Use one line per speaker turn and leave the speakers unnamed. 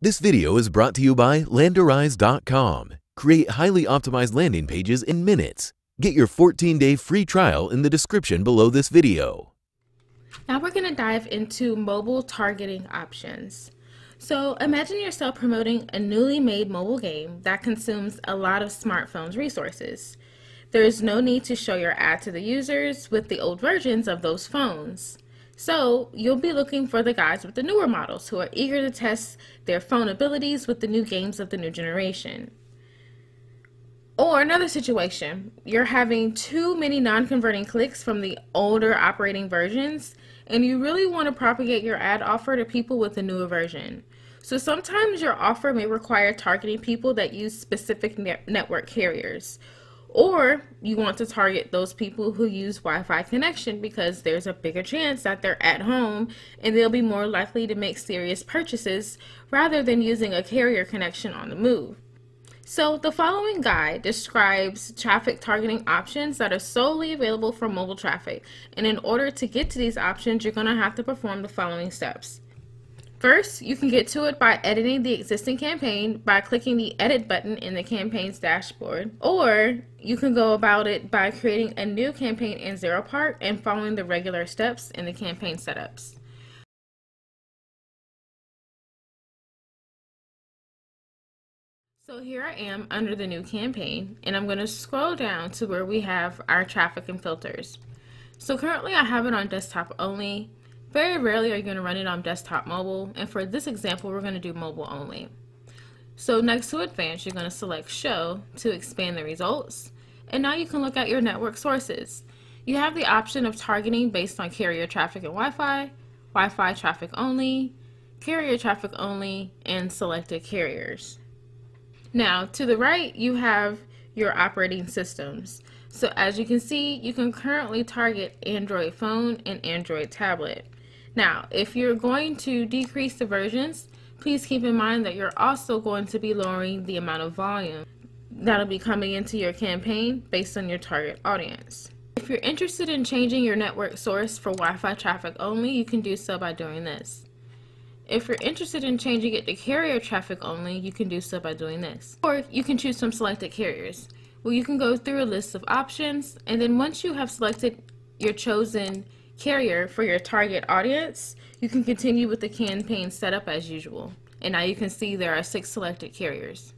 This video is brought to you by Landerize.com. Create highly optimized landing pages in minutes. Get your 14-day free trial in the description below this video.
Now we're going to dive into mobile targeting options. So imagine yourself promoting a newly made mobile game that consumes a lot of smartphones' resources. There is no need to show your ad to the users with the old versions of those phones. So you'll be looking for the guys with the newer models who are eager to test their phone abilities with the new games of the new generation. Or another situation, you're having too many non-converting clicks from the older operating versions and you really want to propagate your ad offer to people with the newer version. So sometimes your offer may require targeting people that use specific network carriers. Or you want to target those people who use Wi-Fi connection because there's a bigger chance that they're at home and they'll be more likely to make serious purchases rather than using a carrier connection on the move. So the following guide describes traffic targeting options that are solely available for mobile traffic. And in order to get to these options, you're going to have to perform the following steps. First, you can get to it by editing the existing campaign by clicking the Edit button in the campaign's dashboard, or you can go about it by creating a new campaign in Zeropark and following the regular steps in the campaign setups. So here I am under the new campaign, and I'm going to scroll down to where we have our traffic and filters. So currently I have it on desktop only. Very rarely are you going to run it on desktop mobile, and for this example we're going to do mobile only. So next to advanced, you're going to select show to expand the results, and now you can look at your network sources. You have the option of targeting based on carrier traffic and Wi-Fi, Wi-Fi traffic only, carrier traffic only, and selected carriers. Now to the right you have your operating systems. So as you can see, you can currently target Android phone and Android tablet. Now, if you're going to decrease the versions, please keep in mind that you're also going to be lowering the amount of volume that'll be coming into your campaign based on your target audience. If you're interested in changing your network source for Wi-Fi traffic only, you can do so by doing this. If you're interested in changing it to carrier traffic only, you can do so by doing this. Or you can choose from selected carriers. Well, you can go through a list of options, and then once you have selected your chosen carrier for your target audience, you can continue with the campaign setup as usual. And now you can see there are 6 selected carriers.